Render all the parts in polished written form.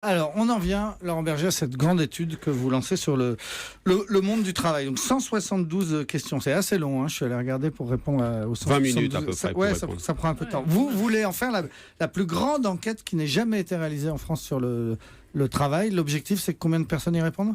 Alors, on en vient, Laurent Berger, à cette grande étude que vous lancez sur le monde du travail. Donc, 172 questions. C'est assez long, hein. Je suis allé regarder pour répondre aux 172. 20 minutes à peu près. Ça prend un peu de temps. Vous voulez en faire la plus grande enquête qui n'ait jamais été réalisée en France sur le travail. L'objectif, c'est combien de personnes y répondent ?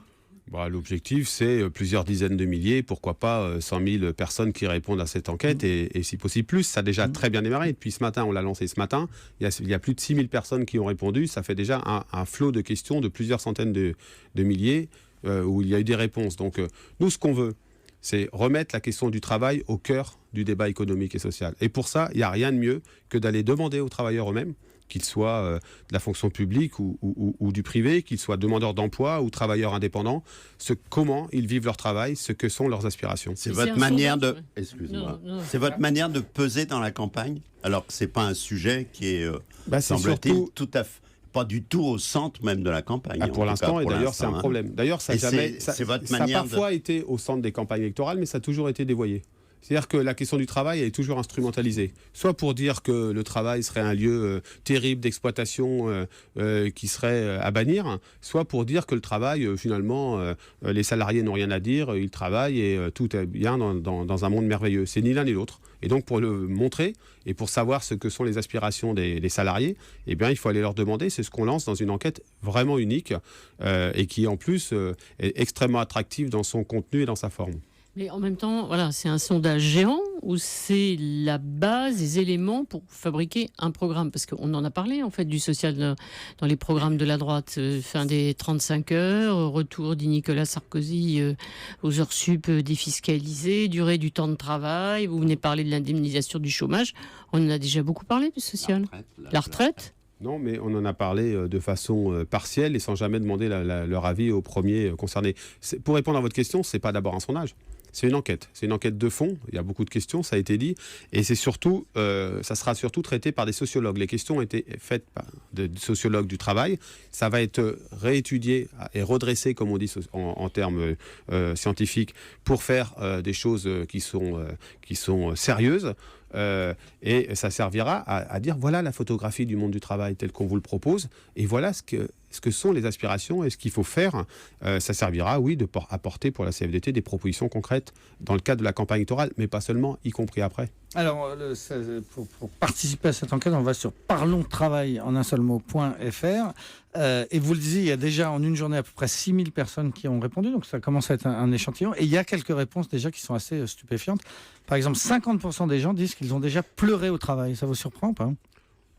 L'objectif, c'est plusieurs dizaines de milliers, pourquoi pas 100 000 personnes qui répondent à cette enquête et si possible plus. Ça a déjà très bien démarré. Depuis ce matin, on l'a lancé ce matin. Il y a plus de 6 000 personnes qui ont répondu. Ça fait déjà un flot de questions de plusieurs centaines de milliers où il y a eu des réponses. Donc, nous, ce qu'on veut, c'est remettre la question du travail au cœur du débat économique et social. Et pour ça, il n'y a rien de mieux que d'aller demander aux travailleurs eux-mêmes, qu'ils soient de la fonction publique ou du privé, qu'ils soient demandeurs d'emploi ou travailleurs indépendants, comment ils vivent leur travail, ce que sont leurs aspirations. C'est votre manière de... Excuse-moi. C'est votre manière de peser dans la campagne, alors que c'est pas un sujet qui est, semble-t-il, tout à fait... pas du tout au centre même de la campagne. Pour l'instant, et d'ailleurs c'est un problème. D'ailleurs, ça a parfois été au centre des campagnes électorales, mais ça a toujours été dévoyé. C'est-à-dire que la question du travail est toujours instrumentalisée. Soit pour dire que le travail serait un lieu terrible d'exploitation qui serait à bannir, soit pour dire que le travail, finalement, les salariés n'ont rien à dire, ils travaillent et tout est bien dans un monde merveilleux. C'est ni l'un ni l'autre. Et donc pour le montrer et pour savoir ce que sont les aspirations des salariés, eh bien, il faut aller leur demander. C'est ce qu'on lance dans une enquête vraiment unique et qui en plus est extrêmement attractive dans son contenu et dans sa forme. Mais en même temps, voilà, c'est un sondage géant ou c'est la base, des éléments pour fabriquer un programme ? Parce qu'on en a parlé, en fait, du social dans les programmes de la droite. Fin des 35 heures, retour dit Nicolas Sarkozy aux heures sup défiscalisées, durée du temps de travail. Vous venez parler de l'indemnisation du chômage. On en a déjà beaucoup parlé du social. La retraite. Non, mais on en a parlé de façon partielle et sans jamais demander leur avis aux premiers concernés. Pour répondre à votre question, c'est pas d'abord un sondage. C'est une enquête. C'est une enquête de fond. Il y a beaucoup de questions, ça a été dit. Et c'est surtout, ça sera surtout traité par des sociologues. Les questions ont été faites par des sociologues du travail. Ça va être réétudié et redressé, comme on dit en termes scientifiques, pour faire des choses qui sont sérieuses. Et ça servira à dire voilà la photographie du monde du travail telle qu'on vous le propose. Et voilà ce que sont les aspirations et ce qu'il faut faire. Ça servira, oui, apporter pour la CFDT des propositions concrètes dans le cadre de la campagne électorale, mais pas seulement, y compris après. Alors, pour participer à cette enquête, on va sur parlonstravail en un seul mot.fr. Et vous le disiez, il y a déjà en une journée à peu près 6 000 personnes qui ont répondu, donc ça commence à être un échantillon. Et il y a quelques réponses déjà qui sont assez stupéfiantes. Par exemple, 50% des gens disent qu'ils ont déjà pleuré au travail. Ça vous surprend ou pas ?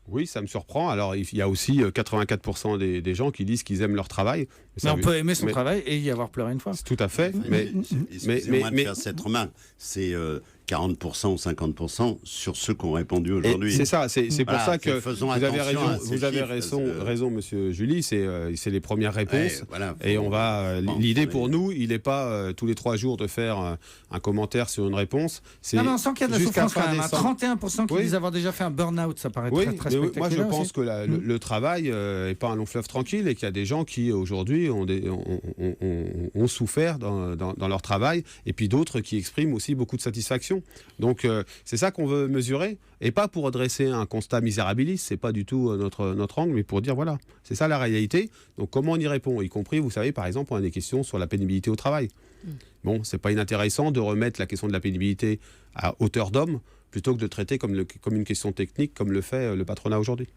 Oui, ça me surprend. Alors, il y a aussi 84% des gens qui disent qu'ils aiment leur travail. Mais on peut aimer son travail et y avoir pleuré une fois. Tout à fait. Excusez-moi de faire cette remarque. C'est 40% ou 50% sur ceux qui ont répondu aujourd'hui. C'est ça. C'est pour ça que vous avez raison, monsieur Julie. C'est les premières réponses. Et on va. L'idée pour nous, il n'est pas tous les 3 jours de faire un commentaire sur une réponse. Non, sans qu'il y ait de la souffrance quand même. 31% qui disent avoir déjà fait un burn-out, ça paraît très spectaculaire. Moi, je pense que le travail n'est pas un long fleuve tranquille et qu'il y a des gens qui aujourd'hui ont souffert dans leur travail et puis d'autres qui expriment aussi beaucoup de satisfaction. Donc c'est ça qu'on veut mesurer et pas pour redresser un constat misérabiliste, c'est pas du tout notre angle, mais pour dire voilà, c'est ça la réalité. Donc comment on y répond, y compris, vous savez, par exemple, on a des questions sur la pénibilité au travail. Bon, c'est pas inintéressant de remettre la question de la pénibilité à hauteur d'homme plutôt que de traiter comme une question technique comme le fait le patronat aujourd'hui.